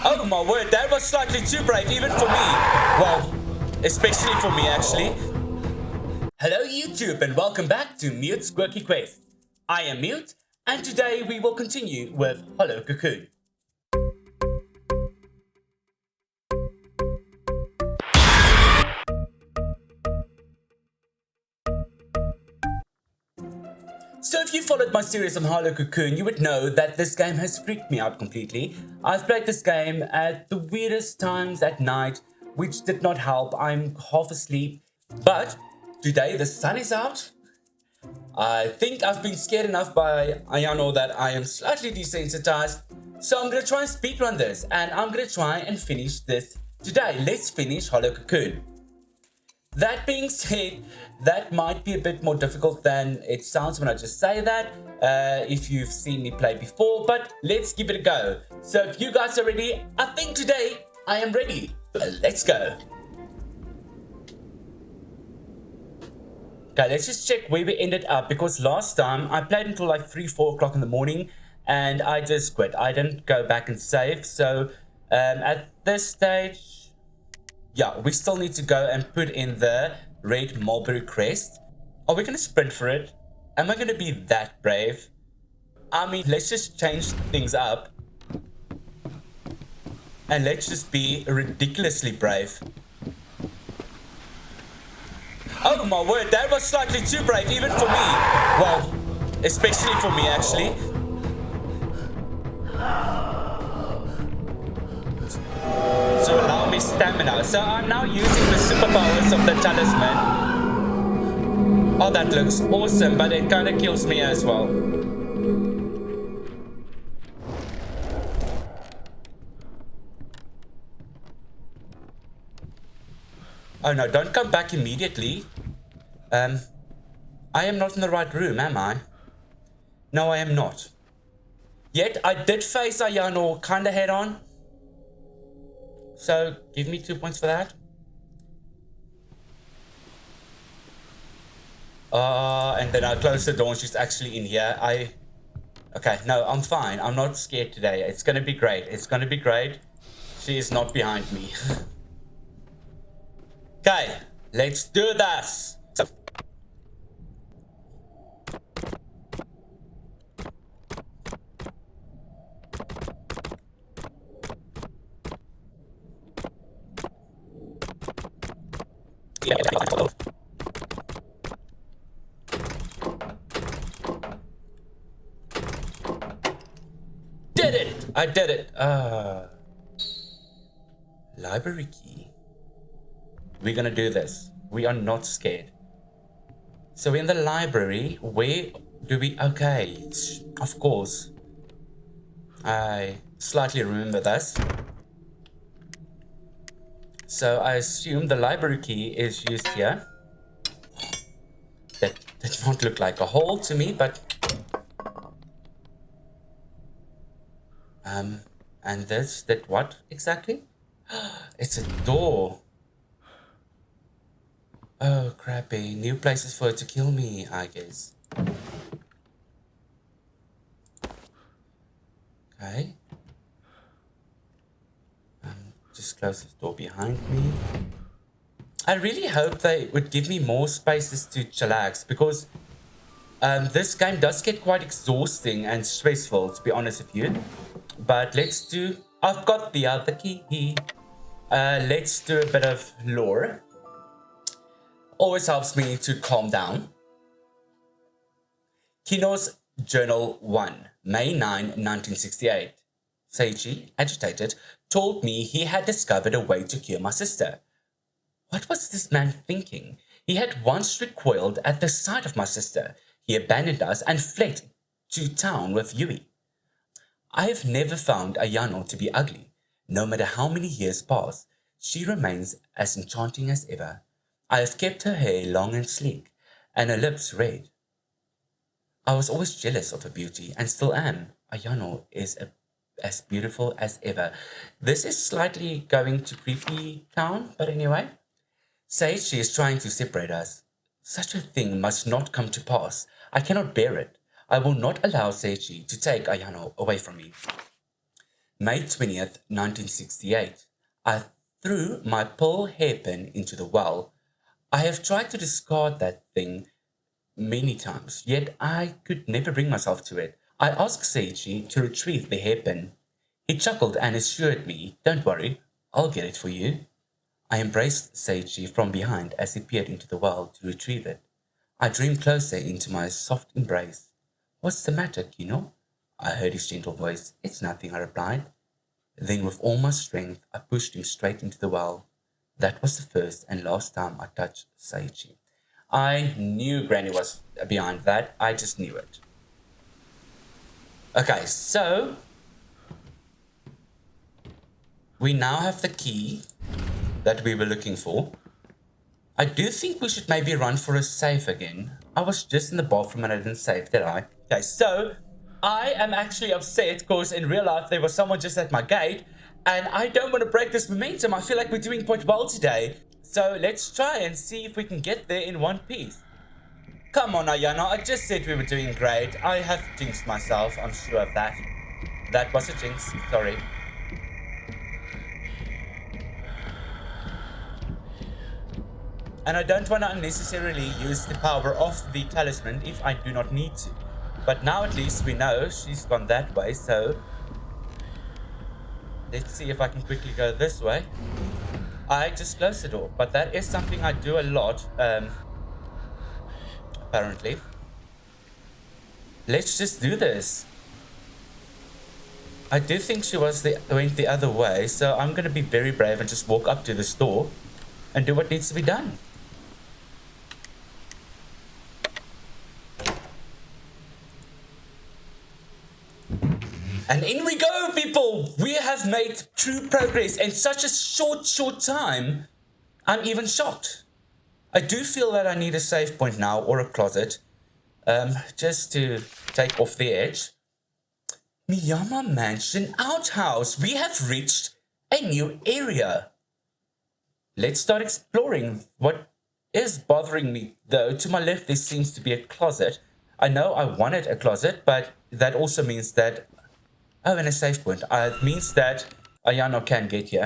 Oh my word, that was slightly too brave even for me. Well, especially for me actually. Hello YouTube and welcome back to Mute's Quirky Quest. I am Mute and today we will continue with Hello Cocoon. So if you followed my series on Hello Cocoon, you would know that this game has freaked me out completely. I've played this game at the weirdest times at night, which did not help. I'm half asleep. But today the sun is out. I think I've been scared enough by Ayano that I am slightly desensitized. So I'm going to try and speedrun this and I'm going to try and finish this today. Let's finish Hello Cocoon. That being said, that might be a bit more difficult than it sounds when I just say that, if you've seen me play before, but let's give it a go. So if you guys are ready, I think today I am ready. Let's go. Okay, let's just check where we ended up, because last time I played until like 3-4 o'clock in the morning and I just quit. I didn't go back and save, so at this stage, yeah, we still need to go and put in the red mulberry crest. Are we going to sprint for it? Am I going to be that brave? I mean, let's just change things up. And let's just be ridiculously brave. Oh my word, that was slightly too brave even for me. Well, especially for me actually. So allow me stamina. So I'm now using the superpowers of the talisman. Oh, that looks awesome, but it kind of kills me as well. Oh no, don't come back immediately. I am not in the right room, am I? No, I am not. Yet I did face Ayano kind of head on. So, give me 2 points for that. And then I close the door and she's actually in here. Okay, no, I'm fine. I'm not scared today. It's gonna be great. It's gonna be great. She is not behind me. Okay, let's do this. So did it! I did it. Library key. We're gonna do this. We are not scared. So in the library, where do we... Okay, of course. I slightly remember this. So I assume the library key is used here. That did not look like a hole to me, but... And this, that what exactly? It's a door. Oh, crappy. New places for it to kill me, I guess. Okay. Just close the door behind me. I really hope they would give me more spaces to chillax, because this game does get quite exhausting and stressful, to be honest with you. But let's do... I've got the other key. Let's do a bit of lore. Always helps me to calm down. Kino's Journal 1, May 9, 1968. Seiji, agitated, told me he had discovered a way to cure my sister. What was this man thinking? He had once recoiled at the sight of my sister. He abandoned us and fled to town with Yui. I have never found Ayano to be ugly. No matter how many years pass, she remains as enchanting as ever. I have kept her hair long and sleek, and her lips red. I was always jealous of her beauty, and still am. Ayano is as beautiful as ever. This is slightly going to creepy town, but anyway. Says she is trying to separate us. Such a thing must not come to pass. I cannot bear it. I will not allow Seiji to take Ayano away from me. May 20th, 1968. I threw my pearl hairpin into the well. I have tried to discard that thing many times, yet I could never bring myself to it. I asked Seiji to retrieve the hairpin. He chuckled and assured me, "Don't worry, I'll get it for you." I embraced Seiji from behind as he peered into the well to retrieve it. I drew him closer into my soft embrace. "What's the matter, Kino?" I heard his gentle voice. "It's nothing," I replied. Then, with all my strength, I pushed him straight into the well. That was the first and last time I touched Seiji. I knew Granny was behind that. I just knew it. Okay, so we now have the key that we were looking for. I do think we should maybe run for a save again. I was just in the bathroom and I didn't save, did I? Okay, so I am actually upset because in real life there was someone just at my gate and I don't want to break this momentum. I feel like we're doing quite well today. So let's try and see if we can get there in one piece. Come on, Ayana, I just said we were doing great. I have jinxed myself, I'm sure of that. That was a jinx, sorry. And I don't want to unnecessarily use the power of the talisman if I do not need to. But now at least we know she's gone that way, so let's see if I can quickly go this way. I just closed the door, but that is something I do a lot, apparently. Let's just do this. I do think she went the other way, so I'm going to be very brave and just walk up to this door and do what needs to be done. And in we go, people! We have made true progress in such a short time. I'm even shocked. I do feel that I need a save point now or a closet. Just to take off the edge. Miyama Mansion Outhouse. We have reached a new area. Let's start exploring. What is bothering me, though, to my left there seems to be a closet. I know I wanted a closet, but that also means that... Oh, and a save point. It means that Ayano can get here.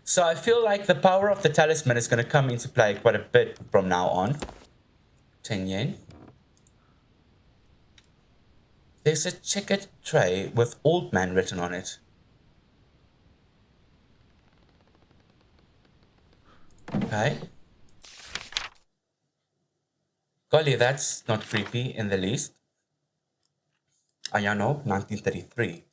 So I feel like the power of the talisman is going to come into play quite a bit from now on. 10 yen. There's a checkered tray with Old Man written on it. Okay. Golly, that's not creepy in the least. Ayano, 1933.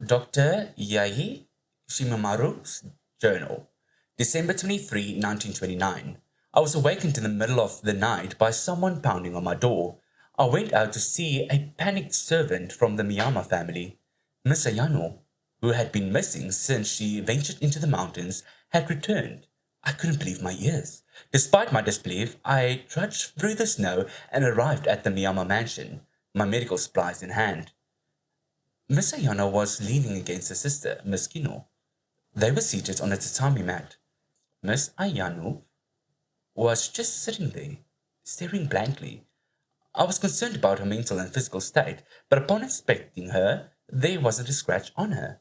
Dr. Yai Shimamaru's journal. December 23, 1929. I was awakened in the middle of the night by someone pounding on my door. I went out to see a panicked servant from the Miyama family. Miss Ayano, who had been missing since she ventured into the mountains, had returned. I couldn't believe my ears. Despite my disbelief, I trudged through the snow and arrived at the Miyama mansion, my medical supplies in hand. Miss Ayano was leaning against her sister, Miss Kino. They were seated on a tatami mat. Miss Ayano was just sitting there, staring blankly. I was concerned about her mental and physical state, but upon inspecting her, there wasn't a scratch on her.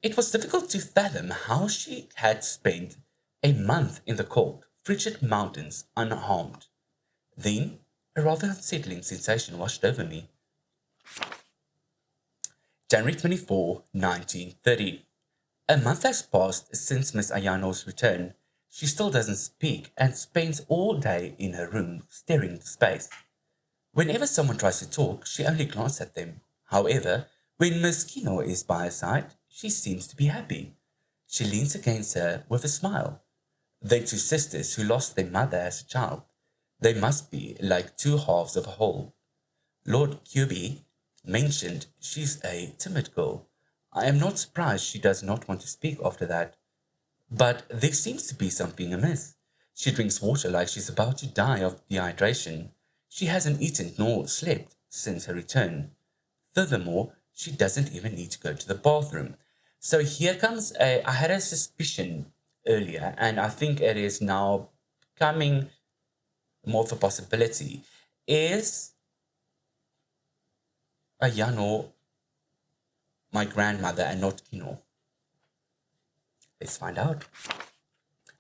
It was difficult to fathom how she had spent a month in the cold, frigid mountains unharmed. Then, a rather unsettling sensation washed over me. January 24, 1930. A month has passed since Miss Ayano's return. She still doesn't speak and spends all day in her room staring into space. Whenever someone tries to talk, she only glances at them. However, when Miss Kino is by her side, she seems to be happy. She leans against her with a smile. They're two sisters who lost their mother as a child. They must be like two halves of a whole. Lord Kirby mentioned she's a timid girl. I am not surprised she does not want to speak after that. But there seems to be something amiss. She drinks water like she's about to die of dehydration. She hasn't eaten nor slept since her return. Furthermore, she doesn't even need to go to the bathroom. So here comes I had a suspicion earlier, and I think it is now becoming more of a possibility. Is Ayano, my grandmother, and not Kino? Let's find out.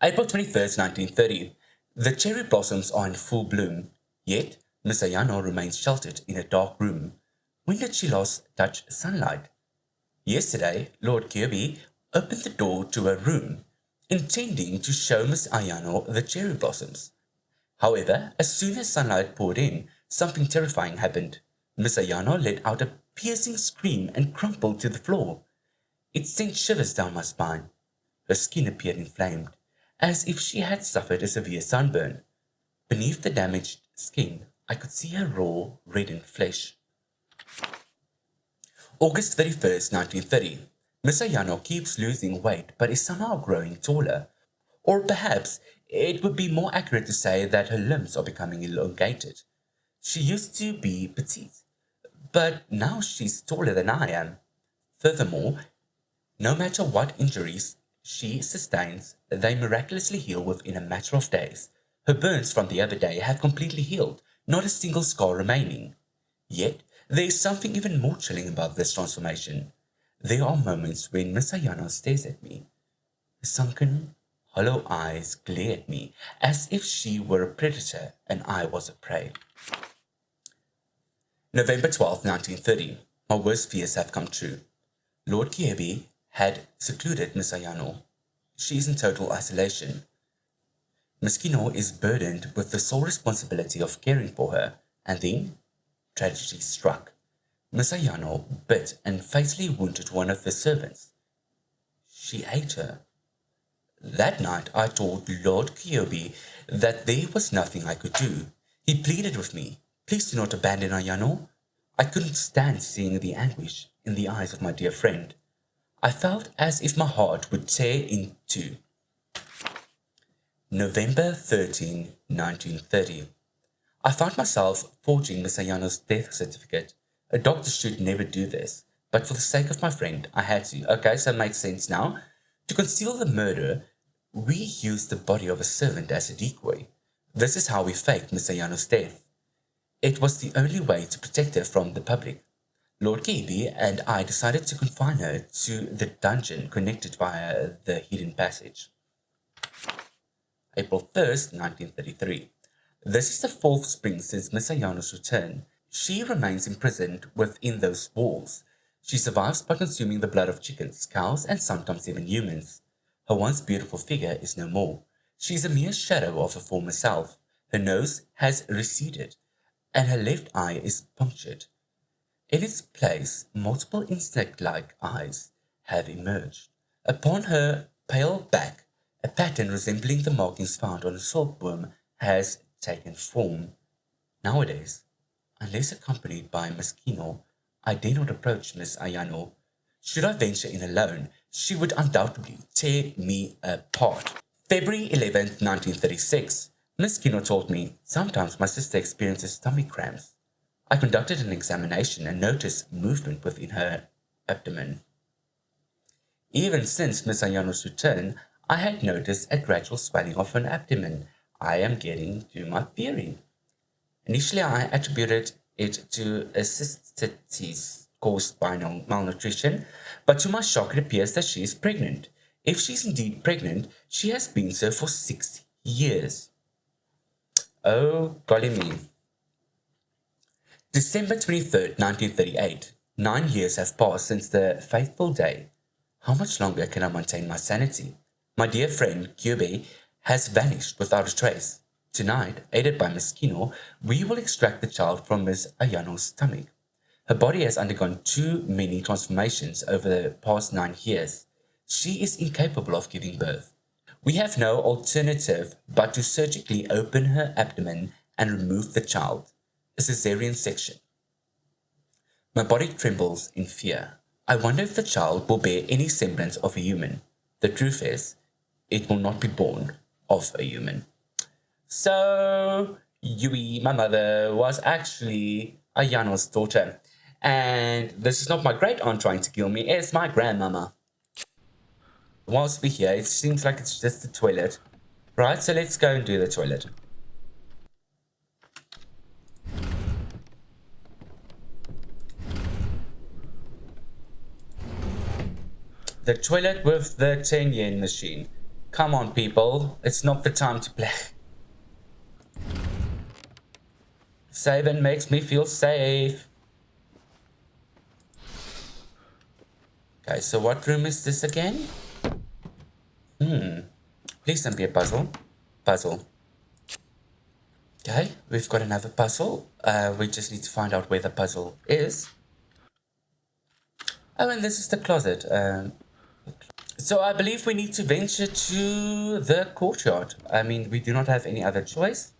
April 21st, 1930. The cherry blossoms are in full bloom, yet Miss Ayano remains sheltered in a dark room. When did she last touch sunlight? Yesterday, Lord Kirby opened the door to her room, intending to show Miss Ayano the cherry blossoms. However, as soon as sunlight poured in, something terrifying happened. Miss Ayano let out a piercing scream and crumpled to the floor. It sent shivers down my spine. Her skin appeared inflamed, as if she had suffered a severe sunburn. Beneath the damaged skin, I could see her raw, reddened flesh. August 31st, 1930. Miss Ayano keeps losing weight but is somehow growing taller. Or perhaps it would be more accurate to say that her limbs are becoming elongated. She used to be petite, but now she's taller than I am. Furthermore, no matter what injuries she sustains, they miraculously heal within a matter of days. Her burns from the other day have completely healed, not a single scar remaining. Yet, there is something even more chilling about this transformation. There are moments when Miss Ayano stares at me. Her sunken, hollow eyes glare at me as if she were a predator and I was a prey. November 12th, 1930. My worst fears have come true. Lord Kiebi had secluded Miss Ayano. She is in total isolation. Miss Kino is burdened with the sole responsibility of caring for her, and then tragedy struck. Miss Ayano bit and fatally wounded one of the servants. She ate her. That night I told Lord Kyobi that there was nothing I could do. He pleaded with me, please do not abandon Ayano. I couldn't stand seeing the anguish in the eyes of my dear friend. I felt as if my heart would tear in two. November 13, 1930. I found myself forging Miss Ayano's death certificate. A doctor should never do this, but for the sake of my friend, I had to. Okay, so it makes sense now. To conceal the murder, we used the body of a servant as a decoy. This is how we faked Miss Ayano's death. It was the only way to protect her from the public. Lord Gaby and I decided to confine her to the dungeon connected via the hidden passage. April 1st, 1933. This is the fourth spring since Miss Ayano's return. She remains imprisoned within those walls. She survives by consuming the blood of chickens, cows, and sometimes even humans. Her once beautiful figure is no more. She is a mere shadow of her former self. Her nose has receded, and her left eye is punctured. In its place, multiple insect-like eyes have emerged. Upon her pale back, a pattern resembling the markings found on a silkworm has taken form. Nowadays, unless accompanied by Miss Kino, I dare not approach Miss Ayano. Should I venture in alone, she would undoubtedly tear me apart. February 11th, 1936. Miss Kino told me, sometimes my sister experiences stomach cramps. I conducted an examination and noticed movement within her abdomen. Even since Miss Ayano's return, I had noticed a gradual swelling of her abdomen. I am getting to my theory. Initially, I attributed it to a cystitis caused by malnutrition, but to my shock, it appears that she is pregnant. If she's indeed pregnant, she has been so for 6 years. Oh, golly me. December 23rd, 1938. 9 years have passed since the fateful day. How much longer can I maintain my sanity? My dear friend, Kyube, has vanished without a trace. Tonight, aided by Miss Kino, we will extract the child from Miss Ayano's stomach. Her body has undergone too many transformations over the past 9 years. She is incapable of giving birth. We have no alternative but to surgically open her abdomen and remove the child. A cesarean section. My body trembles in fear. I wonder if the child will bear any semblance of a human. The truth is, it will not be born of a human. So, Yui, my mother, was actually Ayano's daughter. And this is not my great aunt trying to kill me, it's my grandmama. Whilst we're here, it seems like it's just the toilet. Right, so let's go and do the toilet. The toilet with the 10 yen machine. Come on, people. It's not the time to play. Saving makes me feel safe. Okay, so what room is this again? Please don't be a puzzle. Puzzle. Okay, we've got another puzzle. We just need to find out where the puzzle is. Oh, and this is the closet. So I believe we need to venture to the courtyard. I mean, we do not have any other choice.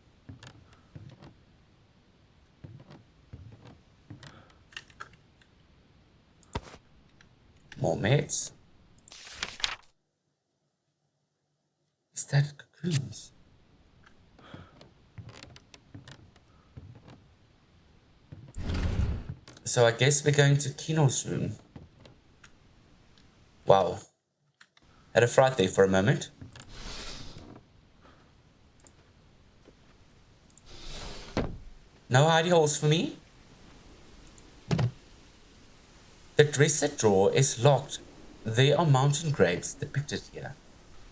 More mates. Is that cocoons? So I guess we're going to Kino's room. Wow. Had a fright there for a moment. No hidey holes for me. The dresser drawer is locked. There are mountain grapes depicted here.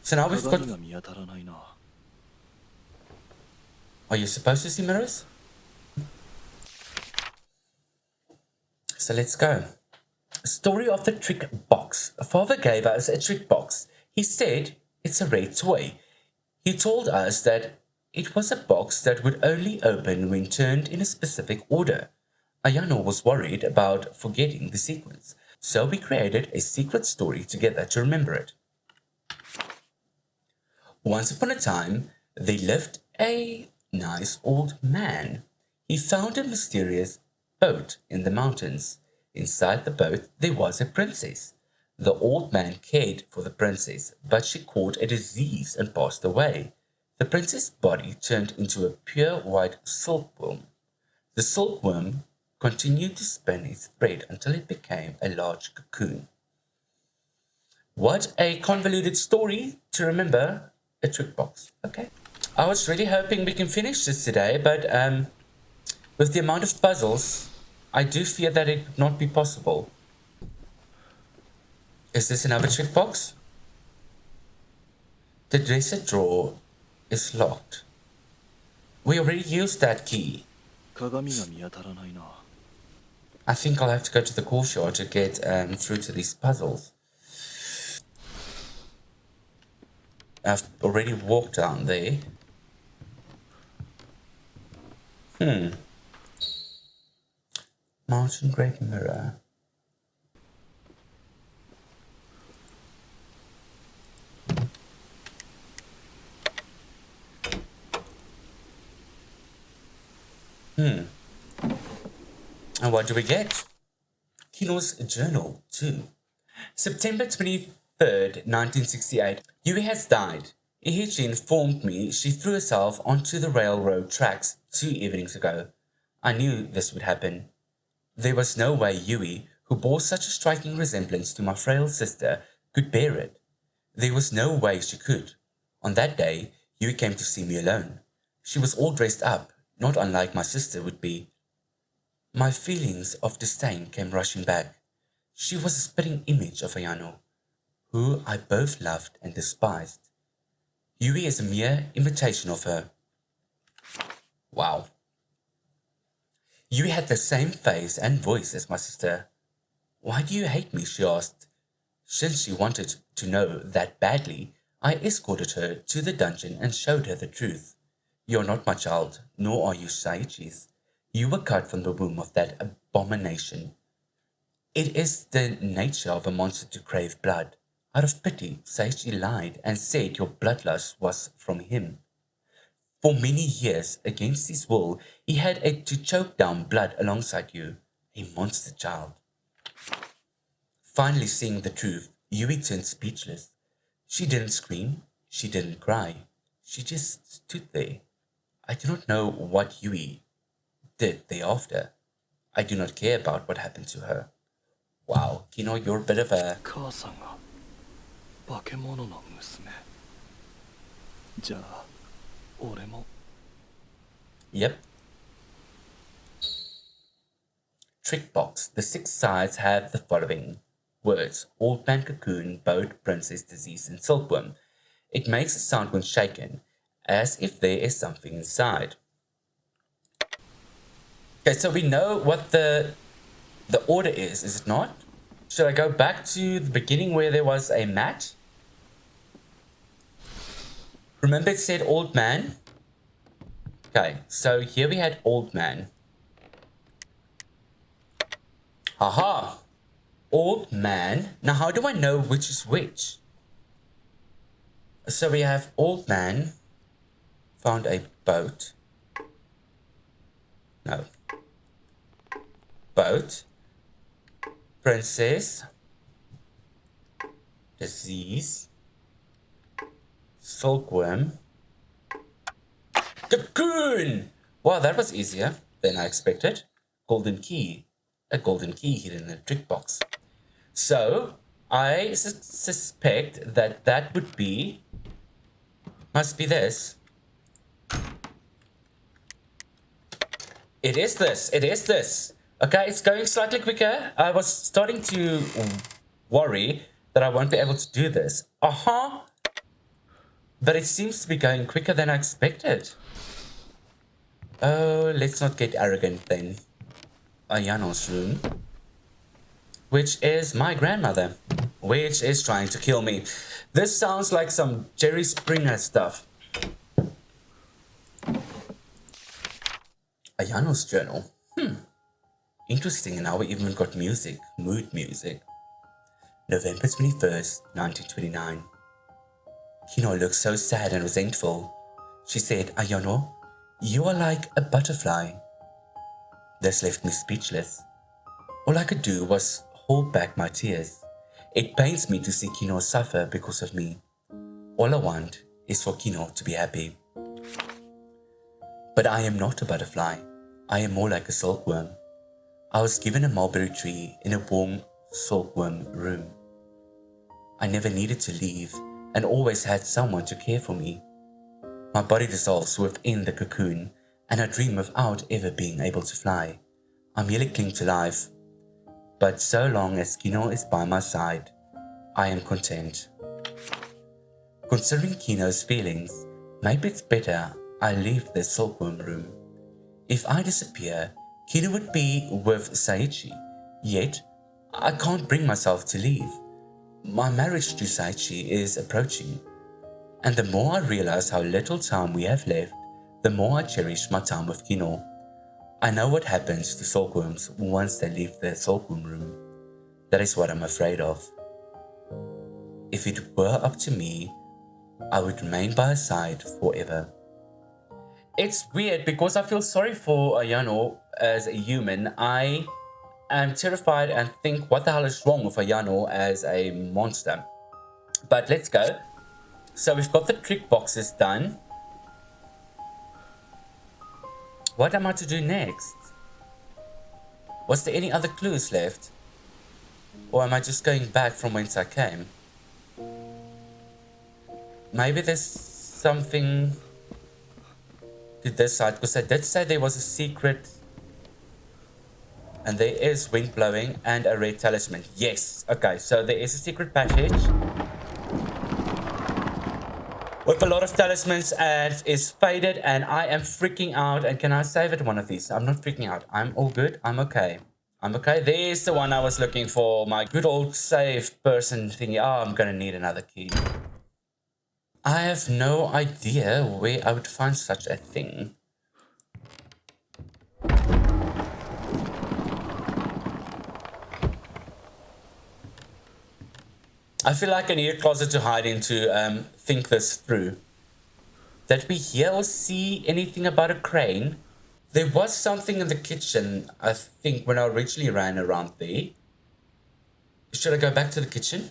So now we've got... Are you supposed to see mirrors? So let's go. Story of the trick box. Father gave us a trick box. He said it's a rare toy. He told us that it was a box that would only open when turned in a specific order. Ayano was worried about forgetting the sequence, so we created a secret story together to remember it. Once upon a time, there lived a nice old man. He found a mysterious boat in the mountains. Inside the boat, there was a princess. The old man cared for the princess, but she caught a disease and passed away. The princess's body turned into a pure white silkworm. The silkworm continued to spin its thread until it became a large cocoon. What a convoluted story to remember a trick box. Okay. I was really hoping we can finish this today, but with the amount of puzzles, I do fear that it would not be possible. Is this another trick box? The dresser drawer is locked. We already used that key. I think I'll have to go to the courtyard to get through to these puzzles. I've already walked down there. Mountain grape mirror. And what do we get? Kino's journal, too. September 23rd, 1968. Yui has died. Ihichi informed me she threw herself onto the railroad tracks 2 evenings ago. I knew this would happen. There was no way Yui, who bore such a striking resemblance to my frail sister, could bear it. There was no way she could. On that day, Yui came to see me alone. She was all dressed up, not unlike my sister would be. My feelings of disdain came rushing back. She was a spitting image of Ayano, who I both loved and despised. Yui is a mere imitation of her. Wow. Yui had the same face and voice as my sister. Why do you hate me? She asked. Since she wanted to know that badly, I escorted her to the dungeon and showed her the truth. You're not my child, nor are you Saichi's. You were cut from the womb of that abomination. It is the nature of a monster to crave blood. Out of pity, Saichi lied and said your bloodlust was from him. For many years, against his will, he had to choke down blood alongside you, a monster child. Finally seeing the truth, Yui turned speechless. She didn't scream, she didn't cry, she just stood there. I do not know what Yui did thereafter. I do not care about what happened to her. Wow, Kino, you're a bit of a... Yep. Trick box. The 6 sides have the following. words: Old Man Cocoon, Boat, Princess, Disease, and Silkworm. It makes a sound when shaken, as if there is something inside. Okay, so we know what the order is it not? Should I go back to the beginning where there was a mat? Remember it said Old Man? Okay, so here we had Old Man. Aha! Old Man. Now how do I know which is which? So we have Old Man found a boat. No. Boat. Princess. Disease. Silkworm. Cocoon! Wow, that was easier than I expected. Golden key. A golden key hidden in a trick box. So, I suspect that that would be... Must be this. It is this. It is this. Okay, it's going slightly quicker. I was starting to worry that I won't be able to do this. Uh-huh. But it seems to be going quicker than I expected. Oh, let's not get arrogant then. Ayano's room. Which is my grandmother. Which is trying to kill me. This sounds like some Jerry Springer stuff. Ayano's journal. Interesting, and now we even got music. Mood music. November 21st, 1929. Kino looked so sad and resentful. She said, Ayano, you are like a butterfly. This left me speechless. All I could do was hold back my tears. It pains me to see Kino suffer because of me. All I want is for Kino to be happy. But I am not a butterfly. I am more like a silkworm. I was given a mulberry tree in a warm silkworm room. I never needed to leave and always had someone to care for me. My body dissolves within the cocoon and I dream without ever being able to fly. I merely cling to life. But so long as Kino is by my side, I am content. Considering Kino's feelings, maybe it's better I leave the silkworm room. If I disappear, Kino would be with Saichi, yet I can't bring myself to leave. My marriage to Saichi is approaching, and the more I realize how little time we have left, the more I cherish my time with Kino. I know what happens to silkworms once they leave the silkworm room. That is what I'm afraid of. If it were up to me, I would remain by her side forever. It's weird because I feel sorry for Ayano as a human. I am terrified and think, what the hell is wrong with Ayano as a monster? But let's go. So we've got the trick boxes done. What am I to do next? Was there any other clues left? Or am I just going back from whence I came? Maybe there's something to this side, because I did say there was a secret. And there is wind blowing and a red talisman. Yes. Okay, so there is a secret passage with a lot of talismans and is faded, and I am freaking out. And can I save it one of these? I'm not freaking out. I'm all good. I'm okay. I'm okay. There's the one I was looking for. My good old save person thingy. Oh, I'm gonna need another key. I have no idea where I would find such a thing. I feel like I need a closet to hide into think this through. Did we hear or see anything about a crane? There was something in the kitchen, I think, when I originally ran around there. Should I go back to the kitchen?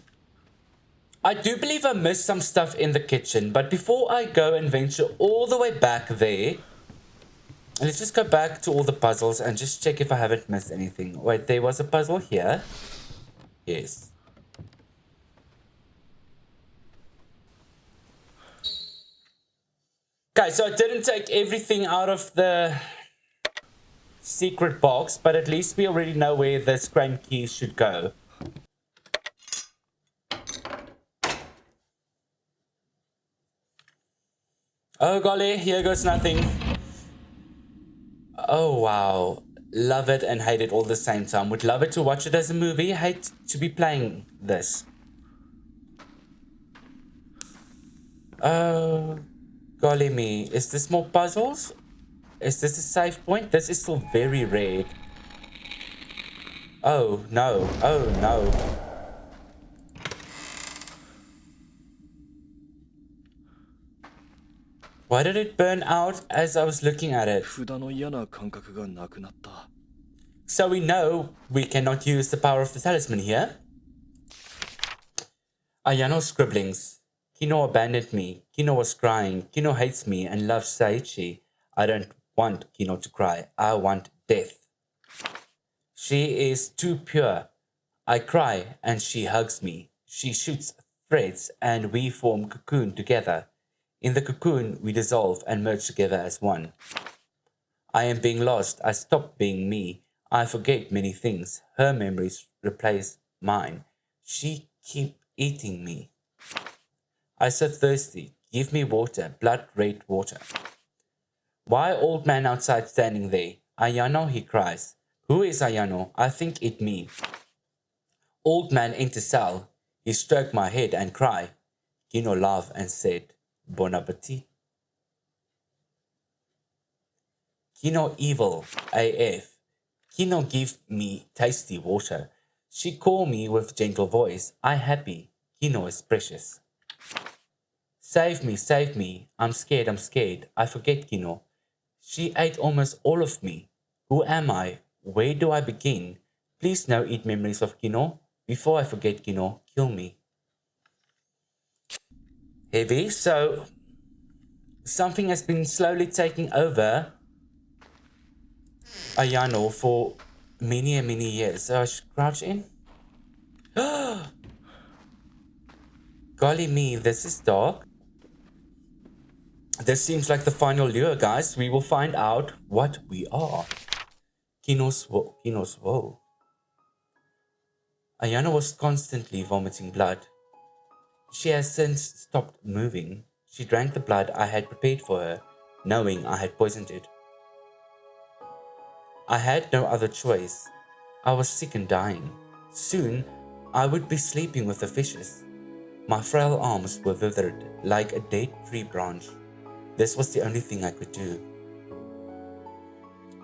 I do believe I missed some stuff in the kitchen, but before I go and venture all the way back there, let's just go back to all the puzzles and just check if I haven't missed anything. Wait, there was a puzzle here. Yes. Okay, so I didn't take everything out of the secret box, but at least we already know where this crane key should go. Oh golly, here goes nothing. Oh wow. Love it and hate it all the same time. Would love it to watch it as a movie. Hate to be playing this. Oh golly me. Is this more puzzles? Is this a save point? This is still very red. Oh no. Oh no. Why did it burn out as I was looking at it? 札の嫌な感覚がなくなった。 So we know we cannot use the power of the talisman here. Ayano's scribblings. Kino abandoned me. Kino was crying. Kino hates me and loves Saichi. I don't want Kino to cry. I want death. She is too pure. I cry and she hugs me. She shoots threads and we form Cocoon together. In the cocoon, we dissolve and merge together as one. I am being lost. I stop being me. I forget many things. Her memories replace mine. She keep eating me. I so thirsty. Give me water, blood red water. Why old man outside standing there? Ayano, he cries. Who is Ayano? I think it me. Old man enter cell. He stroked my head and cry. Kino laughed and said, Bon appetit. Kino evil AF. Kino give me tasty water. She call me with gentle voice. I happy. Kino is precious. Save me, save me. I'm scared, I'm scared. I forget Kino. She ate almost all of me. Who am I? Where do I begin? Please now eat memories of Kino. Before I forget Kino, kill me. Heavy, so something has been slowly taking over Ayano for many and many years. So I should crouch in. Golly me, this is dark. This seems like the final lure, guys. We will find out what we are. Kino's woe. Ayano was constantly vomiting blood. She has since stopped moving. She drank the blood I had prepared for her, knowing I had poisoned it. I had no other choice. I was sick and dying. Soon, I would be sleeping with the fishes. My frail arms were withered like a dead tree branch. This was the only thing I could do.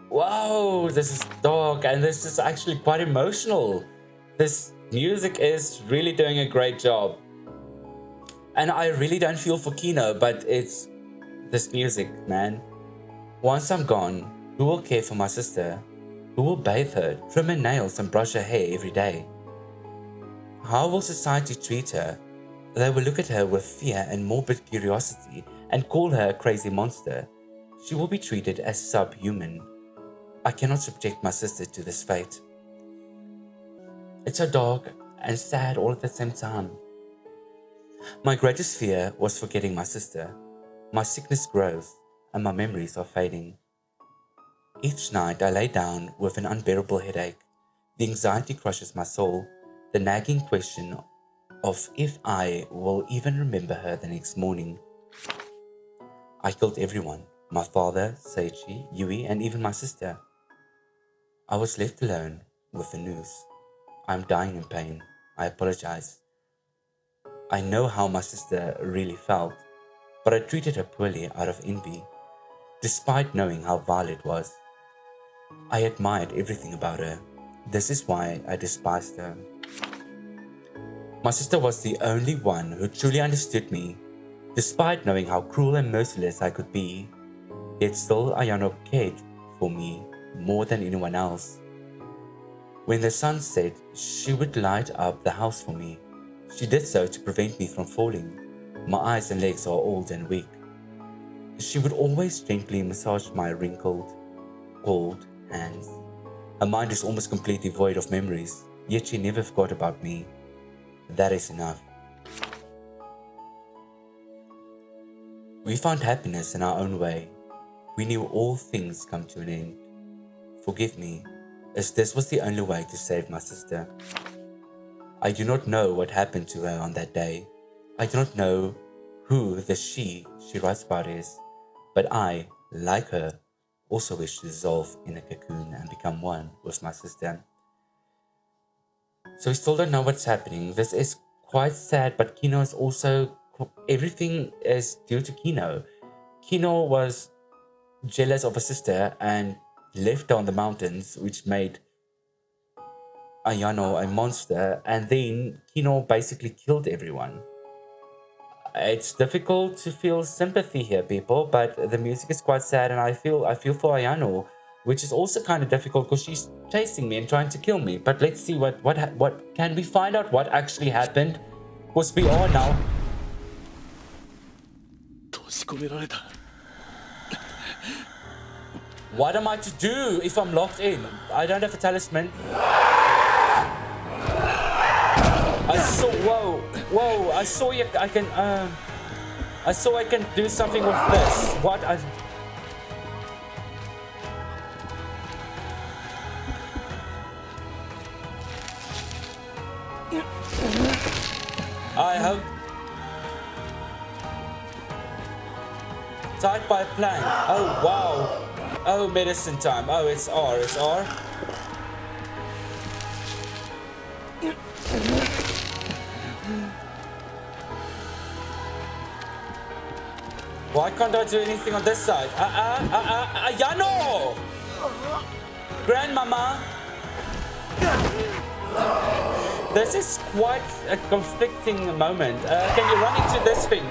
Wow, this is dark and this is actually quite emotional. This music is really doing a great job. And I really don't feel for Kino, but it's this music, man. Once I'm gone, who will care for my sister? Who will bathe her, trim her nails and brush her hair every day? How will society treat her? They will look at her with fear and morbid curiosity and call her a crazy monster. She will be treated as subhuman. I cannot subject my sister to this fate. It's so dark and sad all at the same time. My greatest fear was forgetting my sister. My sickness grows and my memories are fading. Each night I lay down with an unbearable headache. The anxiety crushes my soul. The nagging question of if I will even remember her the next morning. I killed everyone. My father, Seichi, Yui, and even my sister. I was left alone with the news. I'm dying in pain. I apologize. I know how my sister really felt, but I treated her poorly out of envy, despite knowing how vile it was. I admired everything about her. This is why I despised her. My sister was the only one who truly understood me, despite knowing how cruel and merciless I could be. Yet still Ayano cared for me more than anyone else. When the sun set, she would light up the house for me. She did so to prevent me from falling. My eyes and legs are old and weak. She would always gently massage my wrinkled, cold hands. Her mind is almost completely void of memories, yet she never forgot about me. That is enough. We found happiness in our own way. We knew all things come to an end. Forgive me, as this was the only way to save my sister. I do not know what happened to her on that day. I do not know who the she writes about is. But I, like her, also wish to dissolve in a cocoon and become one with my sister. So we still don't know what's happening. This is quite sad, but Kino is also... Everything is due to Kino. Kino was jealous of her sister and left her on the mountains, which made Ayano a monster, and then Kino basically killed everyone. It's difficult to feel sympathy here, people, but the music is quite sad, and I feel for Ayano, which is also kind of difficult because she's chasing me and trying to kill me. But let's see what can we find out what actually happened? Because we are now. What am I to do if I'm locked in? I don't have a talisman. I saw. Whoa! I saw you. I can. I saw I can do something with this. What? I hope. Tied by a plank. Oh wow. Oh, medicine time. Oh, it's R. It's R. Why can't I do anything on this side? Ayano! Grandmama! This is quite a conflicting moment. Can you run into this thing?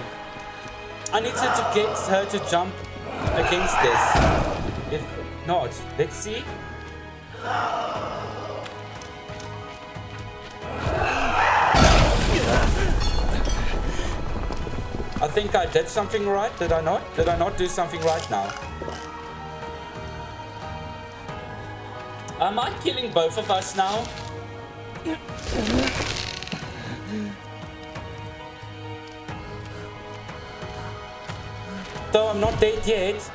I need to get her to jump against this. If not, let's see. I think I did something right. Did I not? Did I not do something right now? Am I killing both of us now? Though I'm not dead yet.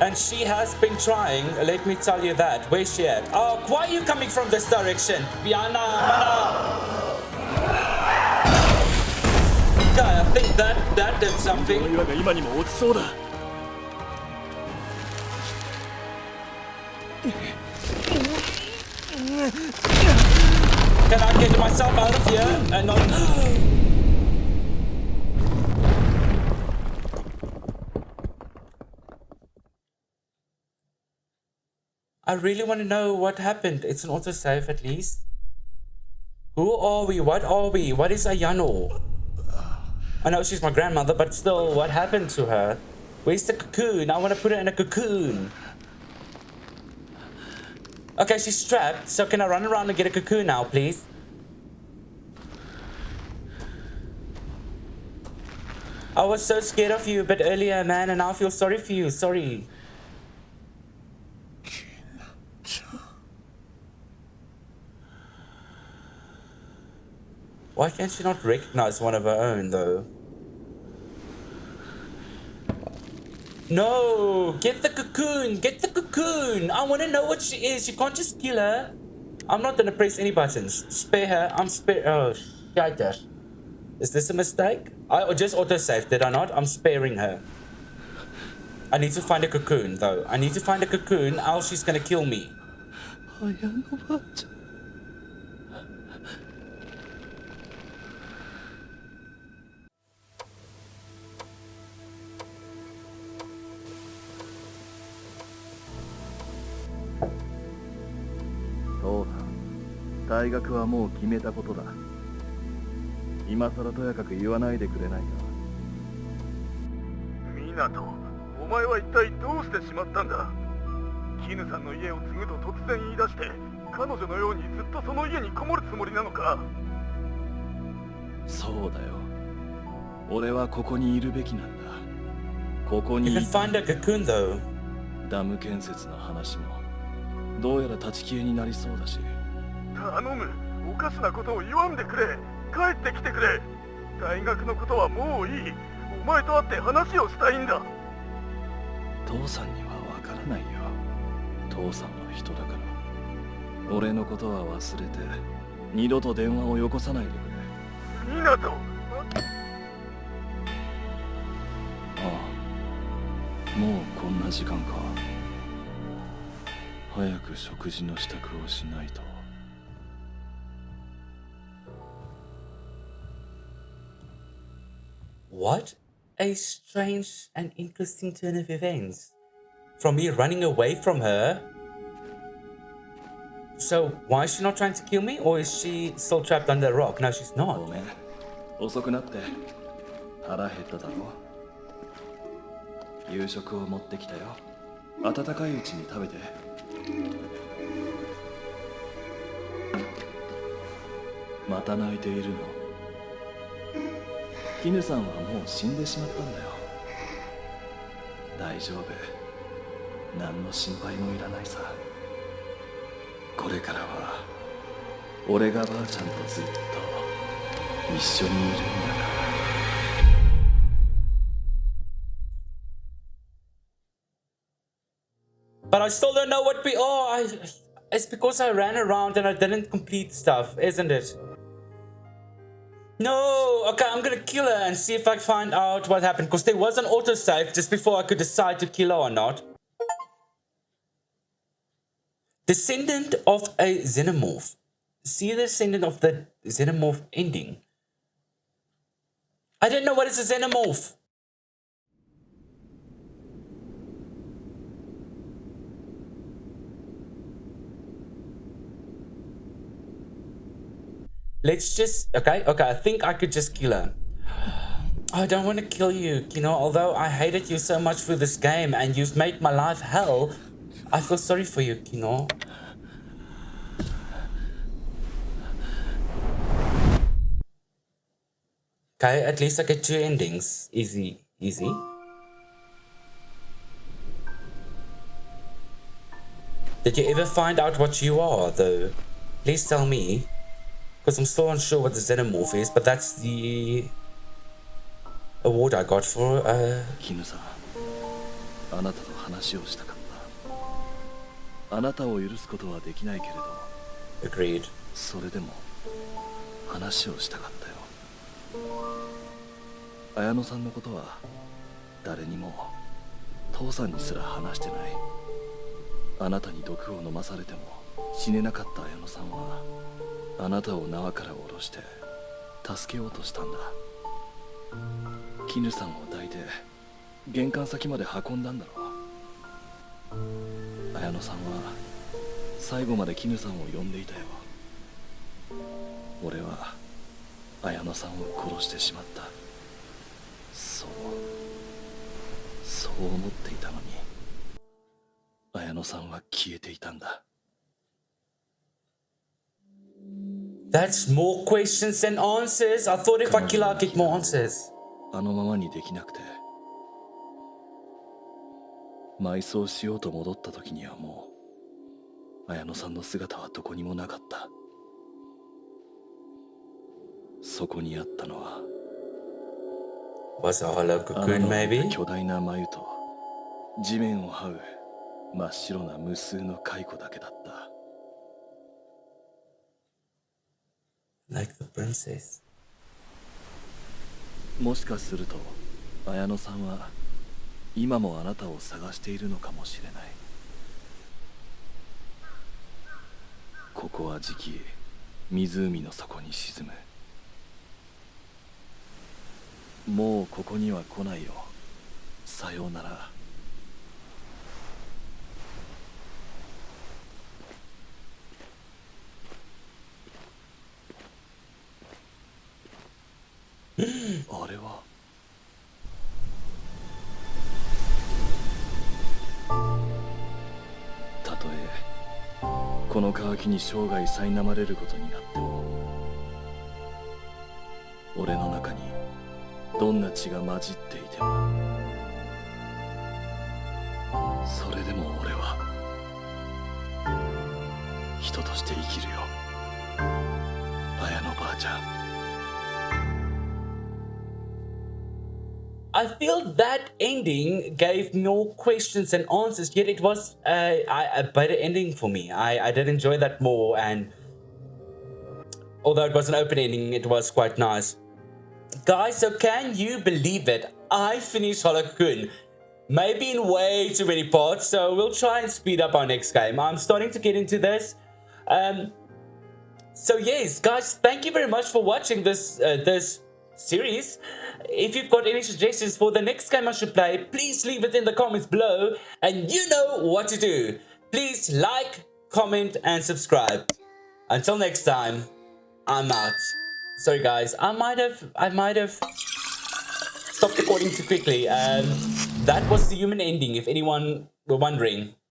And she has been trying, let me tell you that. Where's she at? Oh, why are you coming from this direction? Biana, mana. Okay, I think that did something. Can I get myself out of here and not... I really want to know what happened. It's an autosave at least. Who are we? What are we? What is Ayano? I know she's my grandmother, but still, what happened to her? Where's the cocoon? I want to put her in a cocoon. Okay, she's strapped. So can I run around and get a cocoon now, please? I was so scared of you a bit earlier, man, and now I feel sorry for you. Sorry. Why can she not recognize one of her own, though? No! Get the cocoon! Get the cocoon! I want to know what she is. You can't just kill her. I'm not going to press any buttons. Spare her. I'm spare... Oh, shiter. Is this a mistake? I just autosaved, did I not? I'm sparing her. I need to find a cocoon, though. I need to find a cocoon, else she's going to kill me. So, 大学はもう決めたことだ。今さらとやかく言わないでくれないか。湊、お前は一体どうしてしまったんだ。絹さんの家を継ぐと突然言い出して、彼女のようにずっとその家にこもるつもりなのか。そうだよ。俺はここにいるべきなんだ。ここに You can find a cocoon, though. ダム建設の話もどうやら立ち消えになりそうだし。頼む、おかしなことを言わんでくれ。帰ってきてくれ。大学のことはもういい。お前と会って話をしたいんだ。父さんにはわからないよ。父さんは人だから。俺のことは忘れて二度と電話をよこさないでくれ。湊、もうこんな時間か。早く食事の支度をしないと。What a strange and interesting turn of events. From me running away from her. So why is she not trying to kill me? Or is she still trapped under a rock? No, she's ご not. めん、遅くなって腹減っただろ。夕食を持ってきたよ。温かいうちに食べて。また泣いているの？絹さんはもう死んでしまったんだよ。大丈夫。何の心配もいらないさ。これからは俺がばあちゃんとずっと一緒にいるんだから。But I still don't know what we are. It's because I ran around and I didn't complete stuff, isn't it? No! Okay, I'm gonna kill her and see if I find out what happened. Because there was an autosave just before I could decide to kill her or not. Descendant of a xenomorph. See the descendant of the xenomorph ending. I don't know what is a xenomorph. Let's just... Okay, I think I could just kill her. I don't want to kill you, you know, although I hated you so much for this game and you've made my life hell. I feel sorry for you, Kino. Okay, at least I get 2 endings. Easy. Did you ever find out what you are, though? Please tell me. Because I'm still unsure what the xenomorph is, but that's the award I got for, 絹さん、あなたと話をしたかった。あなたを許すことはできないけれど、 Agreed. それでも話をしたかったよ。綾乃さんのことは誰にも、父さんにすら話してない。あなたに毒を飲まされても死ねなかった綾乃さんは、あなたを縄から下ろして助けようとしたんだ。絹さんを抱いて玄関先まで運んだんだろう。綾乃さんは最後まで絹さんを呼んでいたよ。俺は綾乃さんを殺してしまった。そう思っていたのに、綾乃さんは消えていたんだ。That's more questions than answers. I thought if I kill her, I'd get more answers. あのままにできなくて、埋葬しようと戻った時にはもう綾乃さんの姿はどこにもなかった。そこにあったのは Was a hollow cocoon, maybe? 巨大な眉と地面を這う真っ白な無数の蚕だけだった。Like the princess. もしかすると綾乃さんは今もあなたを探しているのかもしれない。ここはじき湖の底に沈む。もうここには来ないよ。さようなら。あれはたとえこの渇きに生涯苛まれることになっても、俺の中にどんな血が混じっていても、それでも俺は人として生きるよ。綾乃ばあちゃん。I feel that ending gave more questions than answers, yet it was a better ending for me. I did enjoy that more, and although it was an open ending, it was quite nice. Guys, so can you believe it? I finished Hollow Cocoon. maybe in way too many parts, so we'll try and speed up our next game. I'm starting to get into this. So yes, guys, thank you very much for watching this series. If you've got any suggestions for the next game I should play, please leave it in the comments below, and you know what to do. Please like, comment, and subscribe. Until next time, I'm out. Sorry guys, I might have stopped recording too quickly. That was the human ending, if anyone were wondering.